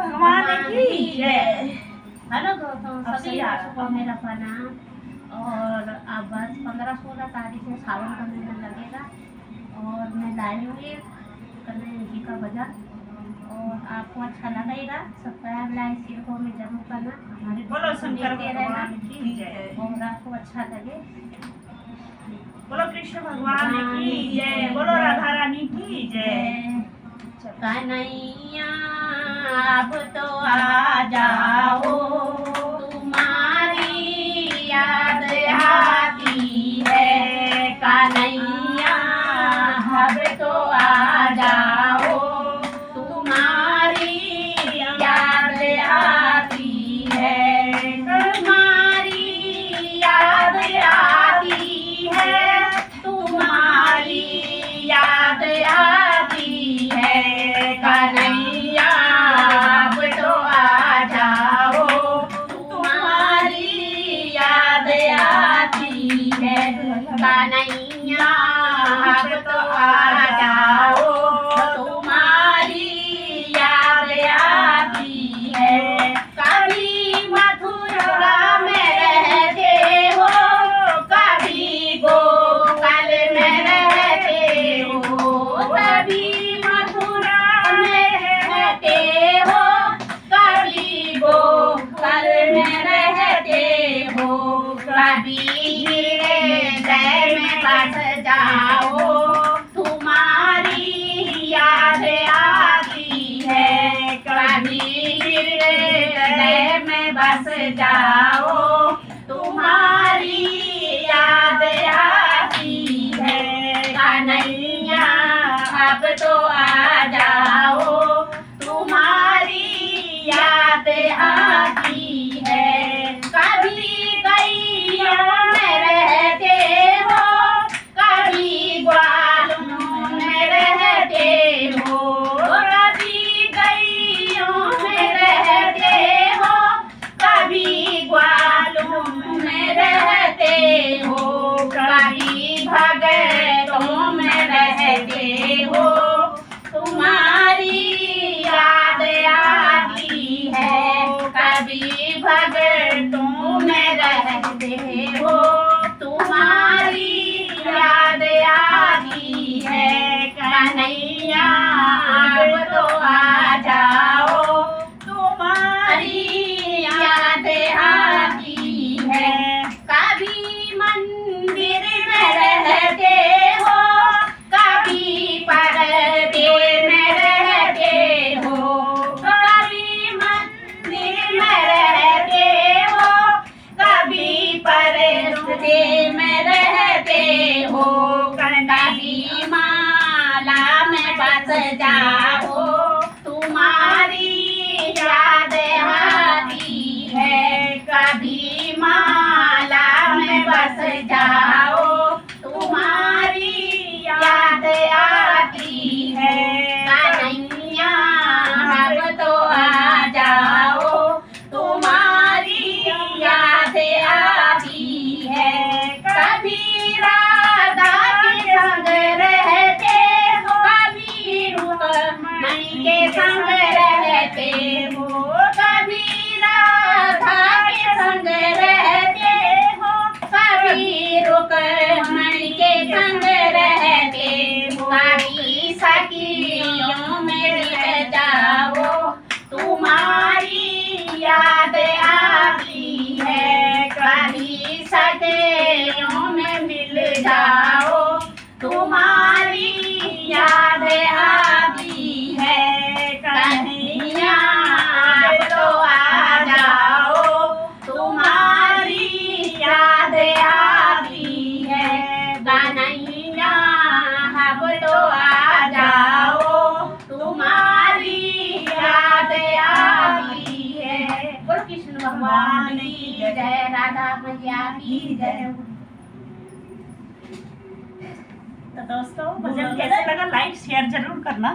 भगवान की जय। हेलो दोस्तों, अब सभी सही आ रहा है। को मेरा प्रणाम। और अब बस 15-16 तारीख से सावन का महीना लगेगा और मैं लाई हूँ कन्हैया जी का भजन। और आपको अच्छा लगेगा, सब्सक्राइब लाइक शेयर कमेंट जरूर करना। हमारे बोलो शंकर देखते रहना भगवान की जय। और आपको अच्छा लगे। बोलो कृष्ण भगवान की जय। बोलो राधा रानी की जय। कन्हैया अब तो आ जाओ, तुम्हारी याद आती है। कन्हैया अब तो आ जाओ, तुम्हारी याद आती है। तुम्हारी याद आती है, तुम्हारी याद आती है। कन्हैया अब तो आ जाओ, तुम्हारी याद आती है। कन्हैया अब तो आ जाओ, तुम्हारी याद आती है। कभी मथुरा में रहते हो, कभी गोकुल में रहते हो। कभी मथुरा में रहते हो, कभी गोकुल में रहते हो। कभी हृदय में बस जाओ, तुम्हारी याद आती है। कभी हृदय में बस जाओ, तुम्हारी याद आती है। कन्हैया अब तो आ जाओ, तुम्हारी याद आती है। कभी गैयों में रहते हो, कभी ग्वालों में रहते हो। कभी गैयों में रहते हो, कभी ग्वालों में रहते हो। कभी भगतों में रहते हो, तुम्हारी याद आती है। कभी भगतों में रहते हो, तुम्हारी याद आती है। कन्हैया अब तो आ जाओ, तुम्हारी याद आती है। कभी मंदिर में रहते हो, कभी पर्दे में रहते हो। कभी मंदिर में रहते हो, कभी पर्दे में रहते हो। कभी माला में बस जाओ, तुम्हारी याद आती है। कभी माला में बस जाओ, तुम्हारी याद आती है। कन्हैया अब तो आ जाओ, तुम्हारी याद आती है। कभी राधा के संग रहते हो, कभी रुक्मिणी के संग रहते हो। कभी राधा के संग रहते हो, कभी रुक्मिणी के संग रहते हो। कभी सखियों में मिल जाओ, तुम्हारी याद आती है। कभी सखियों में मिल जाओ, तुम्हारी याद आती है। कन्हैया अब तो आ जाओ, तुम्हारी याद आती है। कन्हैया अब तो आ जाओ, तुम्हारी याद आती है। बोलो कृष्ण भगवान की जय, राधा मैया की जय। तो दोस्तों भजन कैसे लगा लाइक शेयर जरूर करना।